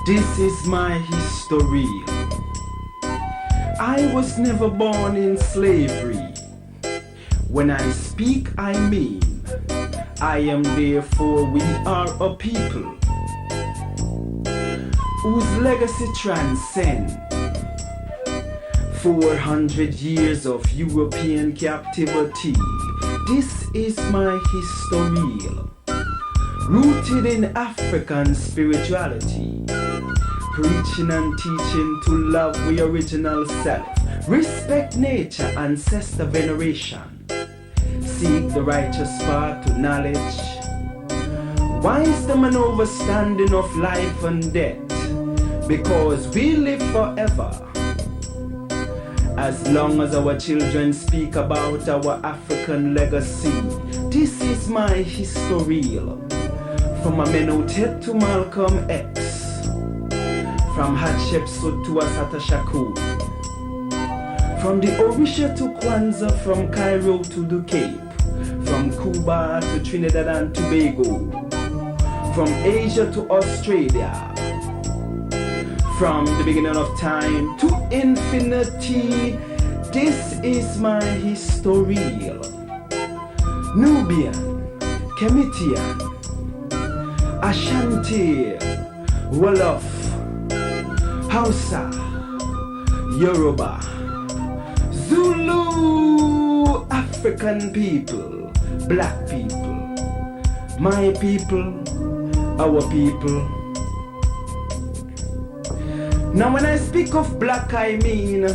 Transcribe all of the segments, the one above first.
This is my history. I was never born in slavery. When I speak, I mean, I am therefore we are a people whose legacy transcends 400 years of European captivity. This is my history, rooted in African spirituality, preaching and teaching to love the original self, respect nature, ancestor veneration, seek the righteous path to knowledge, wisdom and understanding of life and death, because we live forever. As long as our children speak about our African legacy, this is my history. From Amenhotep to Malcolm X, from Hatshepsut to Assata Shakur, from the Orisha to Kwanzaa, from Cairo to the Cape, from Cuba to Trinidad and Tobago, from Asia to Australia, from the beginning of time to infinity. This is my history. Nubian, Kemitian, Ashanti, Wolof, Hausa, Yoruba, Zulu, African people, black people, my people, our people. Now when I speak of black, I mean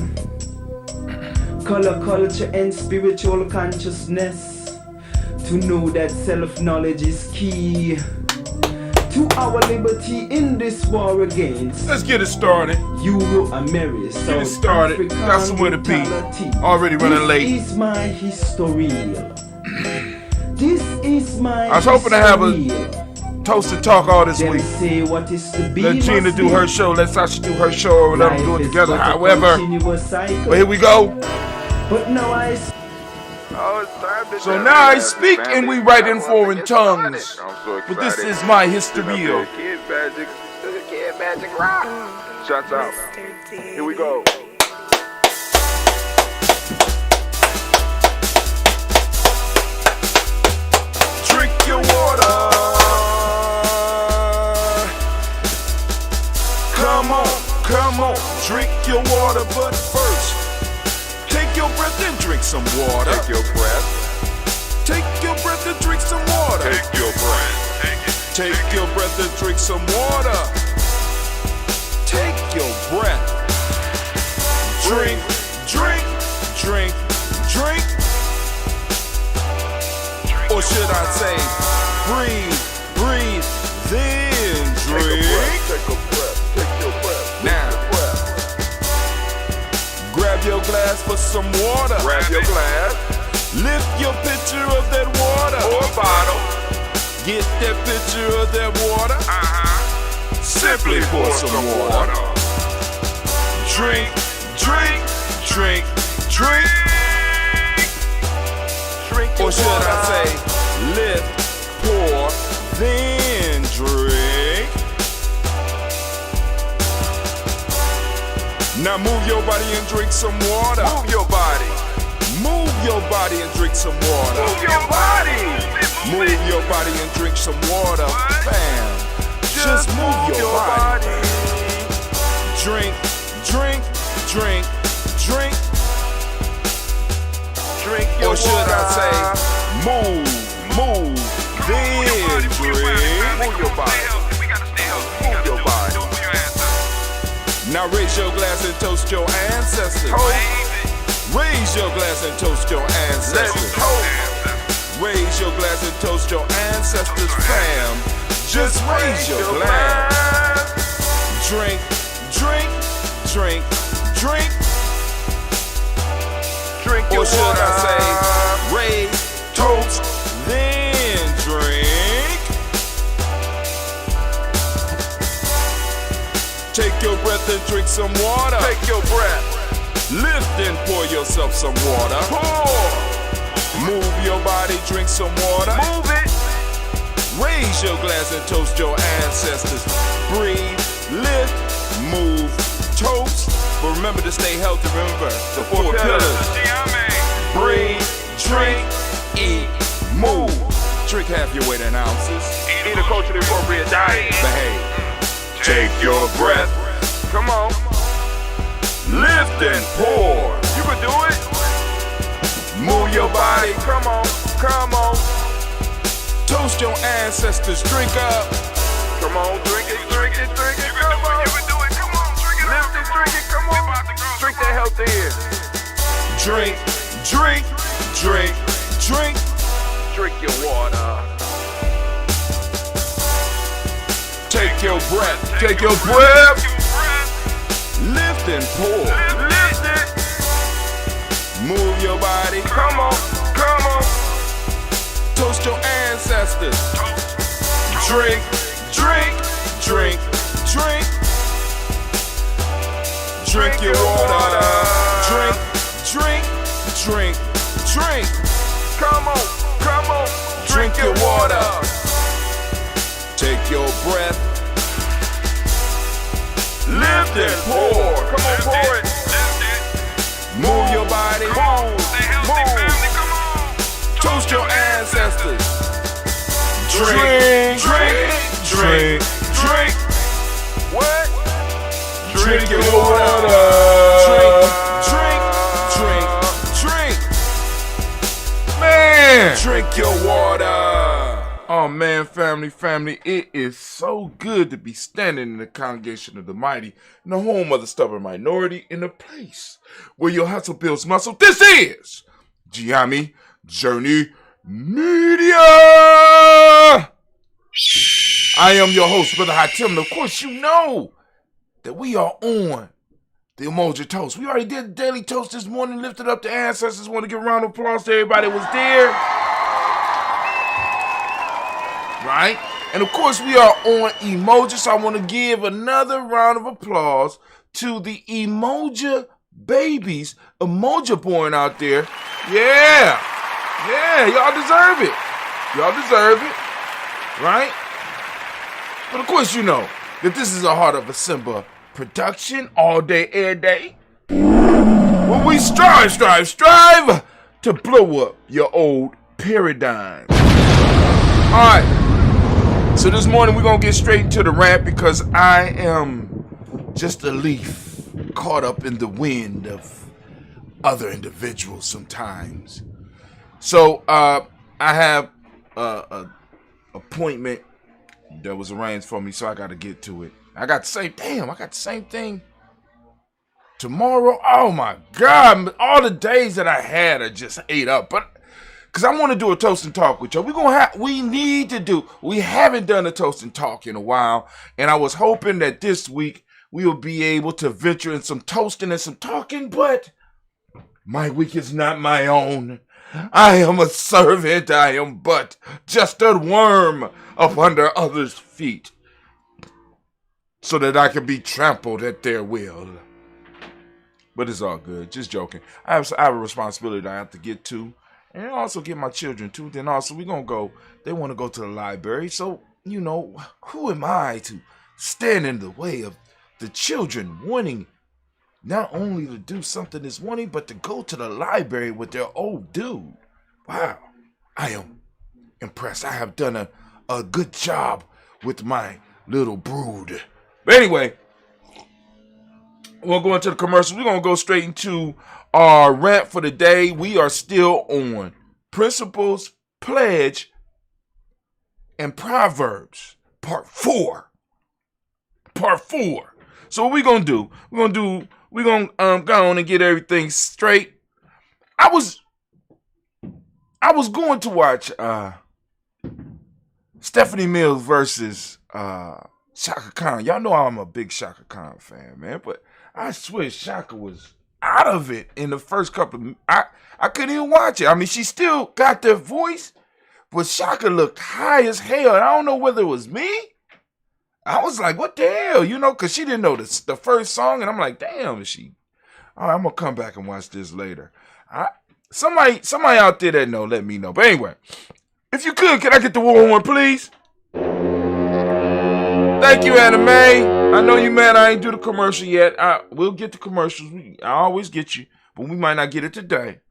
color, culture, and spiritual consciousness. To know that self-knowledge is key to our liberty in this war against. Let's get it started. Euro-America, Get it started. Got somewhere to be. Already running late. This is my history. This is my I was hoping to have a toasted talk all this week. Say what is to be. Let Gina do her show. Let Sasha do her show, or let them do it together. However, but here we go. But now So now I speak and we write in foreign tongues. But this is my history. Kid Magic Rock. Shouts out. Here we go. Drink your water. Come on, drink your water, but first, take your breath and drink some water. Take your breath. Take your breath and drink some water. Take your breath. Take your breath and drink some water. Take your breath. Drink, drink, drink, drink. Or should I say, breathe, breathe, then drink. Take a breath. Now, grab your glass for some water. Grab your glass. Lift your pitcher of that water. Or bottle. Get that pitcher of that water. Simply pour some water. Drink, drink, drink, drink. Drink your or should water. I say, lift, pour, then drink. Now move your body and drink some water. Move your body. Move your body and drink some water. Move your body. Move your body and drink some water. Bam. Just move your body. Drink, drink, drink, drink. Drink your water. Or should I say, move, then drink. Move your body. Move your body. Now raise your glass and toast your ancestors. Raise your glass and toast your ancestors. Raise your glass and toast your ancestors, fam. Just raise your glass. Drink, drink, drink, drink. Drink your water. Or should I say, raise, toast, then drink. Take your breath and drink some water. Take your breath. Lift and pour yourself some water. Pour. Move your body, drink some water. Move it. Raise your glass and toast your ancestors. Breathe, lift, move, toast. But remember to stay healthy. Remember the four pillars. Breathe, drink, eat, move. Drink half your weight in ounces. Eat a culturally appropriate diet. Behave. Take your breath. Come on. Lift and pour. You can do it. Move your body. Come on. Come on. Toast your ancestors. Drink up. Come on. Drink it. Drink it. Drink it. Come on. You can do it. Come on. Drink it. Lift it. Drink it. Come on. Drink that health in. Drink. Drink. Drink. Drink. Drink your water. Take your breath. Take your breath. Lift and pour. Lift it. Move your body. Come on. Come on. Toast your ancestors. Drink. Drink. Drink. Drink. Drink your water. Drink. Drink. Drink. Drink. Come on. Come on. Drink your water. Take your breath. Lift and pour. Come on, pour it. Move your body. Move. Come on. Toast your ancestors. Drink. Drink. Drink. Drink. What? Drink your water. Drink. Drink. Drink. Drink. Man. Drink your water. Oh man, family, it is so good to be standing in the congregation of the mighty, in the home of the stubborn minority, in the place where your hustle builds muscle. This is Gye-Nyame Journey Media. I am your host, Brother Hatim, and of course you know that we are on the Umoja toast. We already did the daily toast this morning, lifted up the ancestors. Want to give a round of applause to everybody that was there. Right? And of course, we are on Umoja, so I want to give another round of applause to the Umoja babies, Umoja born out there. Yeah, y'all deserve it. Y'all deserve it, right? But of course, you know that this is a Heart of a Simba production, all day, every day. Where we strive to blow up your old paradigm. All right. So this morning we're going to get straight into the rant because I am just a leaf caught up in the wind of other individuals sometimes. So I have a appointment that was arranged for me, so I got to get to it. I got the same thing tomorrow. Oh my God, all the days that I had are just ate up. But because I want to do a toast and talk with y'all. We haven't done a toast and talk in a while. And I was hoping that this week we will be able to venture in some toasting and some talking. But my week is not my own. I am a servant. I am but just a worm up under others' feet, so that I can be trampled at their will. But it's all good. Just joking. I have a responsibility that I have to get to. And also get my children too. Then also they want to go to the library. So, you know, who am I to stand in the way of the children wanting not only to do something this morning, but to go to the library with their old dude. Wow. I am impressed. I have done a good job with my little brood. But anyway, we'll go into the commercials. We're going to go straight into our rant for the day. We are still on Principles, Pledge, and Proverbs, Part 4. So what we gonna do? We're gonna go on and get everything straight. I was going to watch Stephanie Mills versus Shaka Khan. Y'all know I'm a big Shaka Khan fan, man. But I swear Shaka was out of it in the first couple of... I couldn't even watch it. I mean, she still got their voice, but Shaka looked high as hell. And I don't know whether it was me. I was like, what the hell? You know, because she didn't know the first song. And I'm like, damn, is she... All right, I'm going to come back and watch this later. Somebody out there that know, let me know. But anyway, if you could, can I get the war horn, please? Thank you, Anime. I know you mad I ain't do the commercial yet. We'll get the commercials. I always get you, but we might not get it today.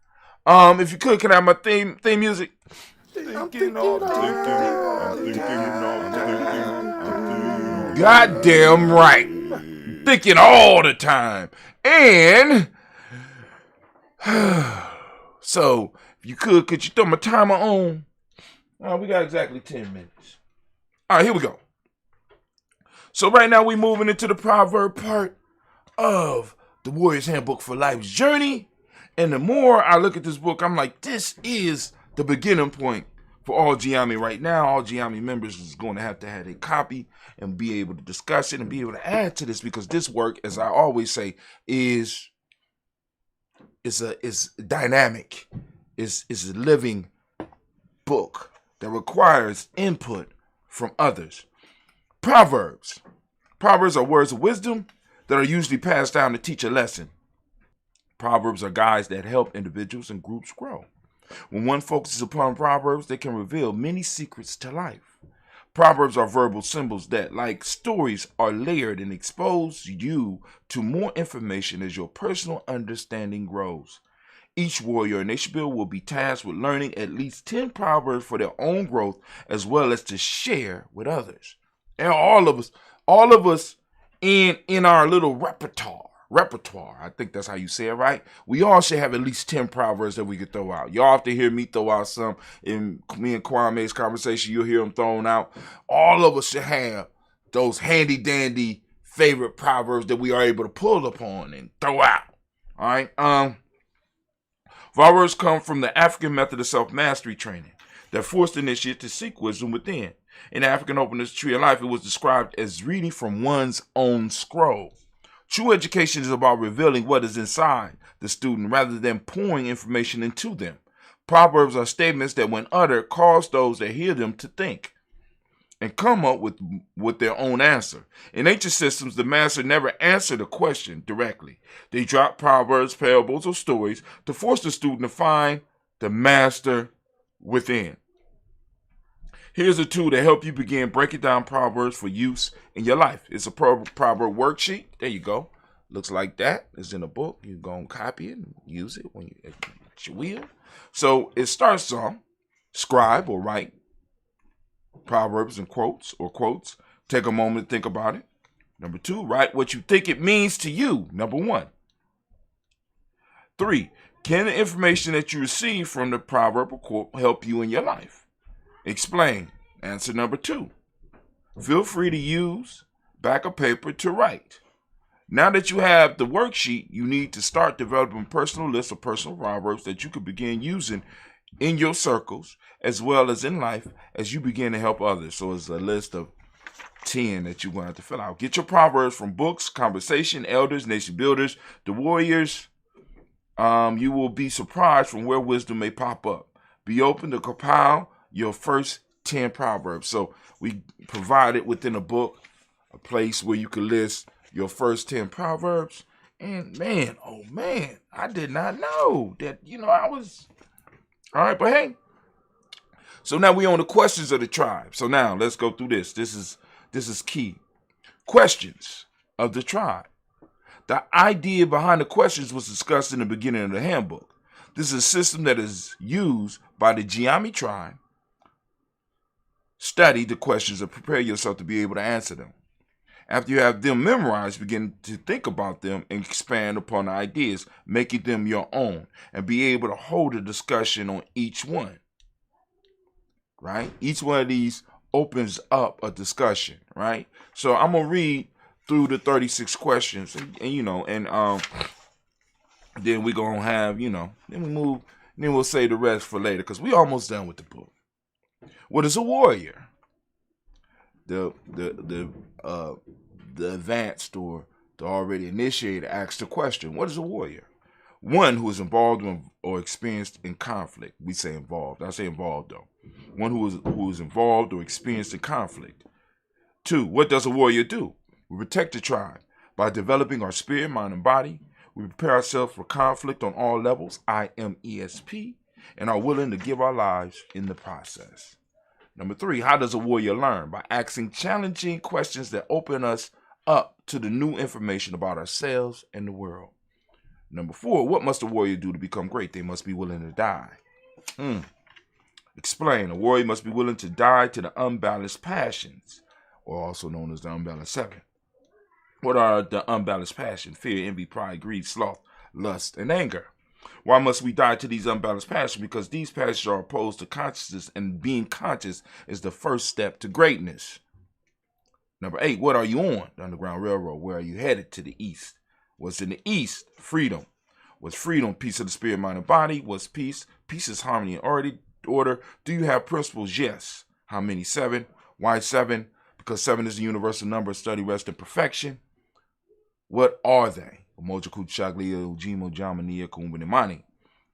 If you could, can I have my theme music? Goddamn right. Thinking all the time. And so, if you could you throw my timer on? We got exactly 10 minutes. All right, here we go. So right now we're moving into the proverb part of the Warrior's Handbook for Life's Journey. And the more I look at this book, I'm like, this is the beginning point for all Gye-Nyame right now. All Gye-Nyame members is going to have a copy and be able to discuss it and be able to add to this, because this work, as I always say, is dynamic, is a living book that requires input from others. Proverbs are words of wisdom that are usually passed down to teach a lesson. Proverbs are guides that help individuals and groups grow. When one focuses upon Proverbs, they can reveal many secrets to life. Proverbs are verbal symbols that, like stories, are layered and expose you to more information as your personal understanding grows. Each warrior in Nation Build will be tasked with learning at least 10 proverbs for their own growth, as well as to share with others. And all of us in our little repertoire, I think that's how you say it, right? We all should have at least 10 proverbs that we could throw out. Y'all have to hear me throw out some. In me and Kwame's conversation, you'll hear them thrown out. All of us should have those handy dandy favorite proverbs that we are able to pull upon and throw out. All right. Proverbs come from the African method of self-mastery training that forced the initiate to seek wisdom within. In the African Openness Tree of Life, it was described as reading from one's own scroll. True education is about revealing what is inside the student rather than pouring information into them. Proverbs are statements that, when uttered, cause those that hear them to think and come up with their own answer. In ancient systems, the master never answered a question directly. They dropped proverbs, parables, or stories to force the student to find the master within. Here's a tool to help you begin breaking down proverbs for use in your life. It's a proverb worksheet. There you go. Looks like that. It's in a book. You're going to copy it and use it when you will. So it starts on scribe or write proverbs and quotes. Take a moment to think about it. Number 2, write what you think it means to you. Number 1. 3, can the information that you receive from the proverb or quote help you in your life? Explain. Answer number 2. Feel free to use backup paper to write. Now that you have the worksheet, you need to start developing personal lists of personal proverbs that you could begin using in your circles as well as in life as you begin to help others. So it's a list of 10 that you're going to have to fill out. Get your proverbs from books, conversation, elders, nation builders, the warriors. You will be surprised from where wisdom may pop up. Be open to compile your first 10 proverbs. So we provided within a book a place where you can list your first 10 proverbs. And man, oh man, I did not know that, I was. All right, but hey. So now we on the questions of the tribe. So now let's go through this. This is key. Questions of the tribe. The idea behind the questions was discussed in the beginning of the handbook. This is a system that is used by the Gye-Nyame Tribe. Study the questions and prepare yourself to be able to answer them. After you have them memorized, begin to think about them and expand upon the ideas, making them your own, and be able to hold a discussion on each one. Right? Each one of these opens up a discussion, right? So I'm going to read through the 36 questions and then we're going to have, then we move, then we'll say the rest for later because we almost done with the book. What is a warrior? The advanced or the already initiated asks the question, what is a warrior? One who is involved or experienced in conflict. We say involved. I say involved though. One who is involved or experienced in conflict. 2, what does a warrior do? We protect the tribe by developing our spirit, mind, and body. We prepare ourselves for conflict on all levels, IMESP, and are willing to give our lives in the process. Number 3, how does a warrior learn? By asking challenging questions that open us up to the new information about ourselves and the world. Number 4, what must a warrior do to become great? They must be willing to die. Explain. A warrior must be willing to die to the unbalanced passions, or also known as the unbalanced 7. What are the unbalanced passions? Fear, envy, pride, greed, sloth, lust, and anger. Why must we die to these unbalanced passions? Because these passions are opposed to consciousness, and being conscious is the first step to greatness. Number 8, what are you on? The Underground Railroad. Where are you headed? To the east. What's in the east? Freedom. What's freedom? Peace of the spirit, mind, and body. What's peace? Peace is harmony and order. Do you have principles? Yes. How many? 7. Why 7? Because 7 is the universal number of study, rest, and perfection. What are they? Umoja, Kuchaglia, Ujimo, Jamania, Kumbinimani.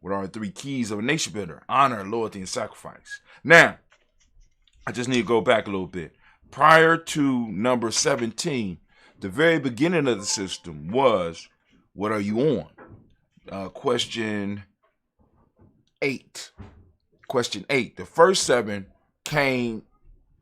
What are the 3 keys of a nation builder? Honor, loyalty, and sacrifice. Now, I just need to go back a little bit. Prior to number 17, the very beginning of the system was, what are you on? Question 8. Question 8. The first 7 came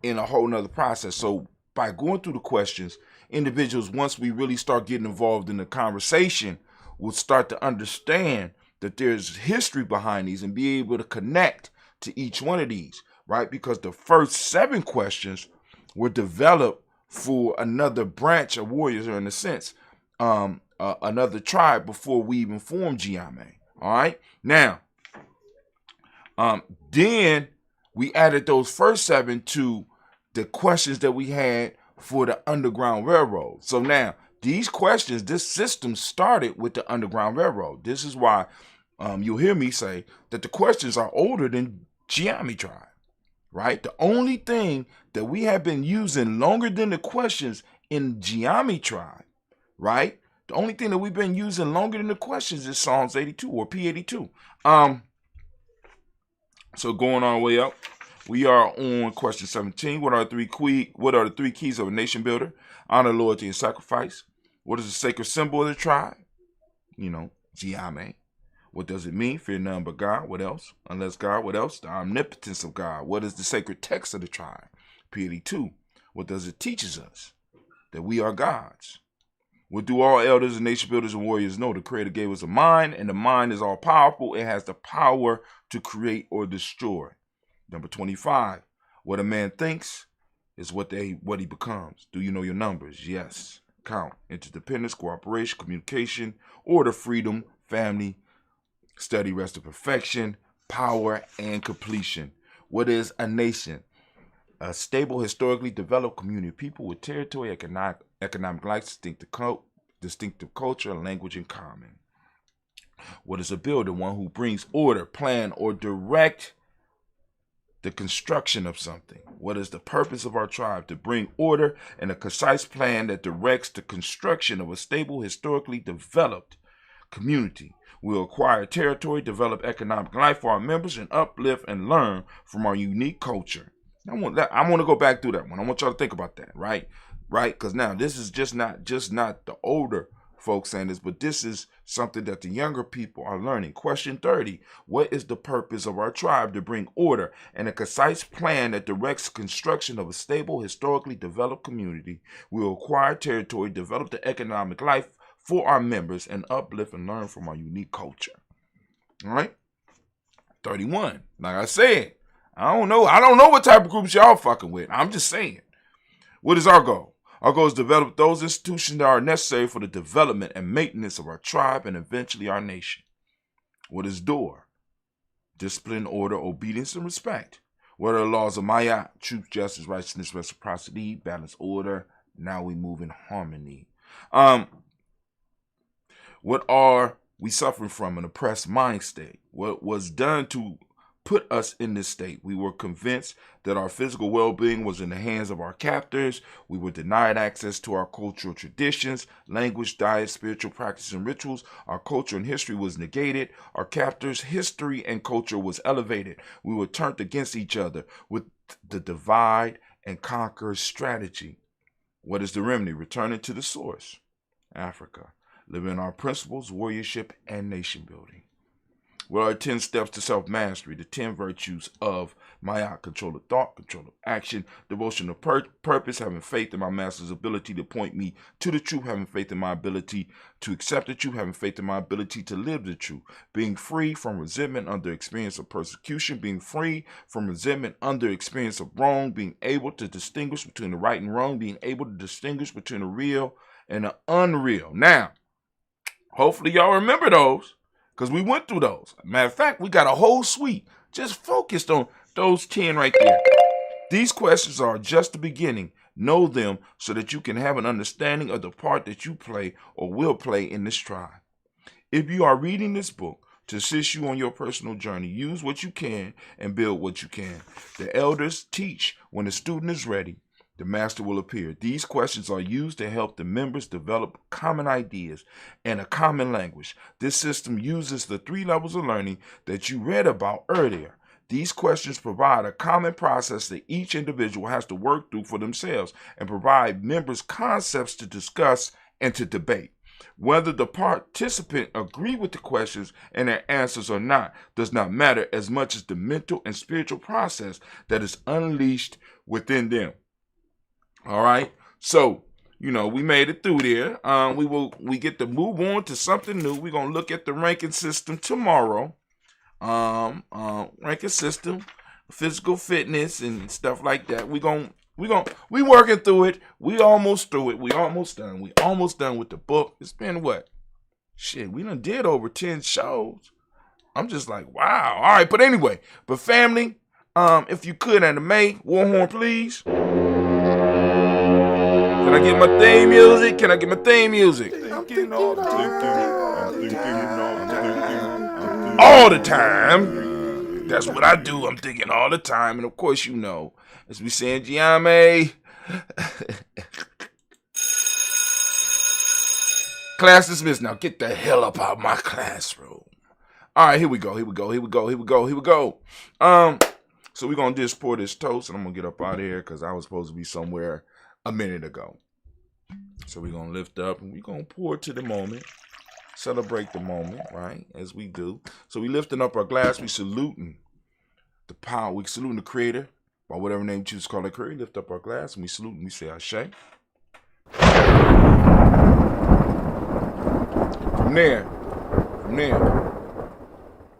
in a whole nother process. So by going through the questions, individuals, once we really start getting involved in the conversation, will start to understand that there's history behind these and be able to connect to each one of these, right? Because the first 7 questions were developed for another branch of warriors, or in a sense, another tribe before we even formed Gye-Nyame. All right. Now, then we added those first 7 to the questions that we had for the Underground Railroad. So now these questions, this system started with the Underground Railroad. This is why you'll hear me say that the questions are older than Gye-Nyame Tribe, right? The only thing that we have been using longer than the questions in Gye-Nyame Tribe, right? The only thing that we've been using longer than the questions is Psalms 82 or P82. So going our way up, we are on question 17. What are the 3 keys of a nation builder? Honor, loyalty, and sacrifice. What is the sacred symbol of the tribe? Gye-Nyame. What does it mean? Fear none but God. What else? Unless God. What else? The omnipotence of God. What is the sacred text of the tribe? P82. What does it teaches us? That we are gods. What do all elders and nation builders and warriors know? The Creator gave us a mind, and the mind is all powerful. It has the power to create or destroy. Number 25. What a man thinks is what he becomes. Do you know your numbers? Yes. Count. Interdependence, cooperation, communication, order, freedom, family, study, rest, and perfection, power, and completion. What is a nation? A stable, historically developed community of people with territory, economic life, distinctive culture, and language in common. What is a builder? One who brings order, plan, or direct the construction of something. What is the purpose of our tribe? To bring order and a concise plan that directs the construction of a stable, historically developed community. We'll acquire territory, develop economic life for our members, and uplift and learn from our unique culture. I want to go back through that one. I want y'all to think about that, right? Because now this is just not the older folks saying this, but this is something that the younger people are learning. Question 30. What is the purpose of our tribe? To bring order and a concise plan that directs construction of a stable, historically developed community. We'll acquire territory, develop the economic life for our members, and uplift and learn from our unique culture. All right? 31. Like I said, I don't know what type of groups y'all fucking with. I'm just saying. What is our goal? Our goal is to develop those institutions that are necessary for the development and maintenance of our tribe and eventually our nation. What is door? Discipline, order, obedience, and respect. What are the laws of Maya? Truth, justice, righteousness, reciprocity, balance, order. Now we move in harmony. What are we suffering from? An oppressed mind state. What was done to put us in this state? We were convinced that our physical well-being was in the hands of our captors. We were denied access to our cultural traditions, language, diet, spiritual practices, and rituals. Our culture and history was negated. Our captors' history and culture was elevated. We were turned against each other with the divide and conquer strategy. What is the remedy? Returning to the source. Africa. Living our principles, warriorship, and nation building. What are 10 steps to self-mastery? The 10 virtues of Maya, control of thought, control of action. Devotion of purpose, having faith in my master's ability to point me to the truth, having faith in my ability to accept the truth, having faith in my ability to live the truth. Being free from resentment under experience of persecution, being free from resentment under experience of wrong, being able to distinguish between the right and wrong, being able to distinguish between the real and the unreal. Now, hopefully y'all remember those, because we went through those. Matter of fact, we got a whole suite just focused on those 10 right there. These questions are just the beginning. Know them so that you can have an understanding of the part that you play or will play in this tribe. If you are reading this book to assist you on your personal journey, use what you can and build what you can. The elders teach when the student is ready. The master will appear. These questions are used to help the members develop common ideas and a common language. This system uses the 3 levels of learning that you read about earlier. These questions provide a common process that each individual has to work through for themselves and provide members concepts to discuss and to debate. Whether the participant agree with the questions and their answers or not does not matter as much as the mental and spiritual process that is unleashed within them. All right, so we made it through there. We get to move on to something new. We're gonna look at the ranking system tomorrow. Ranking system, physical fitness and stuff like that. We working through it. We almost through it. We almost done. We almost done with the book. It's been what? Shit, we done did over 10 shows. I'm just like, wow. All right, but anyway, family, if you could, anime, Warhorn, please. Can I get my theme music? I'm thinking all the time. That's what I do. I'm thinking all the time. And of course, as we say in Gye-Nyame, class dismissed. Now get the hell up out of my classroom. All right, here we go. So we're going to just pour this toast, and I'm going to get up out of here because I was supposed to be somewhere a minute ago. So we're going to lift up and we're going to pour to the moment, celebrate the moment, right, as we do. So we lifting up our glass, we saluting the power, we saluting the creator, by whatever name you choose to call that creator. Lift up our glass and we salute and we say Ashe. From there,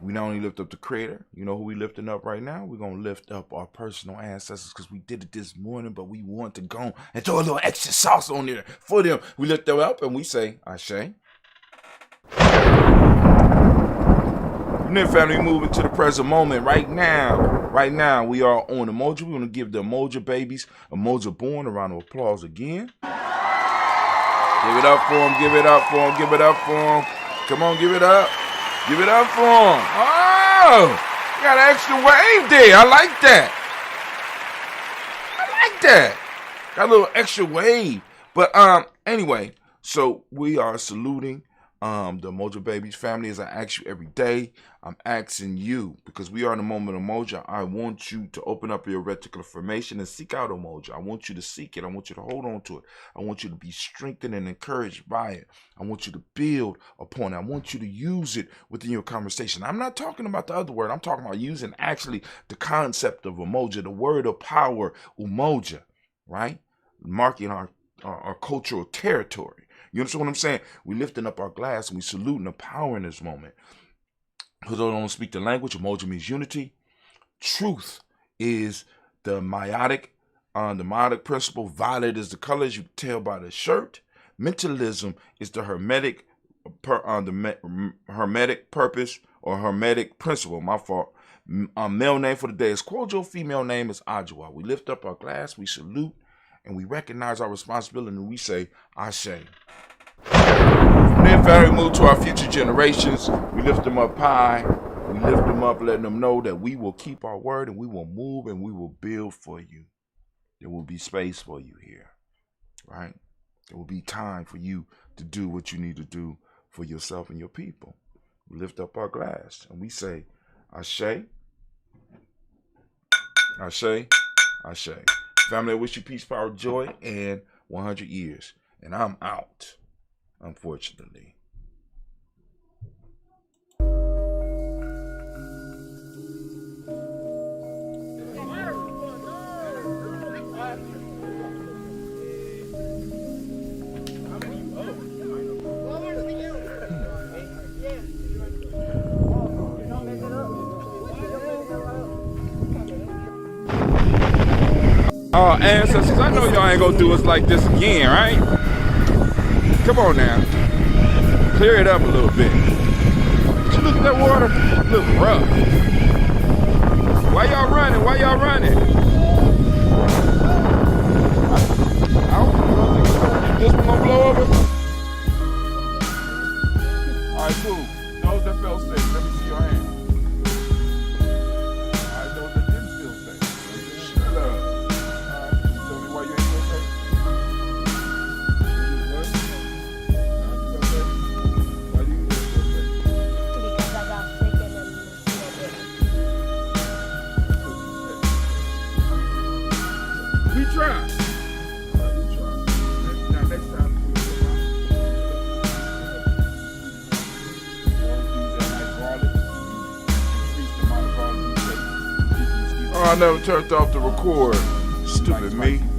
we not only lift up the creator, you know who we lifting up right now? We're going to lift up our personal ancestors because we did it this morning, but we want to go and throw a little extra sauce on there for them. We lift them up and we say, Ashe. And then family, moving to the present moment. Right now, we are on Umoja. We want to give the Umoja babies, Umoja born, a round of applause again. Give it up for them, give it up for them, give it up for them. Come on, give it up. Give it up for him. Oh, got an extra wave there. I like that. Got a little extra wave. But anyway, so we are saluting the Umoja babies family. As I ask you every day, I'm asking you, because we are in the moment of Umoja, I want you to open up your reticular formation and seek out Umoja. I want you to seek it. I want you to hold on to it. I want you to be strengthened and encouraged by it. I want you to build upon it. I want you to use it within your conversation. I'm not talking about the other word. I'm talking about using actually the concept of Umoja, the word of power, Umoja, right? Marking our cultural territory. You understand what I'm saying? We lifting up our glass and we saluting the power in this moment. For those who don't speak the language, Umoja means unity. Truth is the meiotic principle. Violet is the color, as you can tell by the shirt. Mentalism is the hermetic purpose or hermetic principle. My fault. Male name for the day is Kojo. Female name is Ajwa. We lift up our glass, we salute, and we recognize our responsibility, and we say, Ashe. From there, family, move to our future generations. We lift them up high. We lift them up, letting them know that we will keep our word, and we will move, and we will build for you. There will be space for you here, right? There will be time for you to do what you need to do for yourself and your people. We lift up our glass, and we say, Ashe, Ashe, Ashe. Family, I wish you peace, power, joy, and 100 years. And I'm out, unfortunately. Ancestors, I know y'all ain't gonna do us like this again, right? Come on now. Clear it up a little bit. Did you look at that water? It look rough. Why y'all running? Why y'all running? I don't know. This one gonna blow over? Alright, cool. Those that felt safe, let me see your hand. Alright, those that didn't feel safe. Shut up. Alright, you tell me why you ain't feel safe? Why do you feel safe? Because I got sick and then We try. We try. Now next time, oh, I never turned off the record. Stupid me.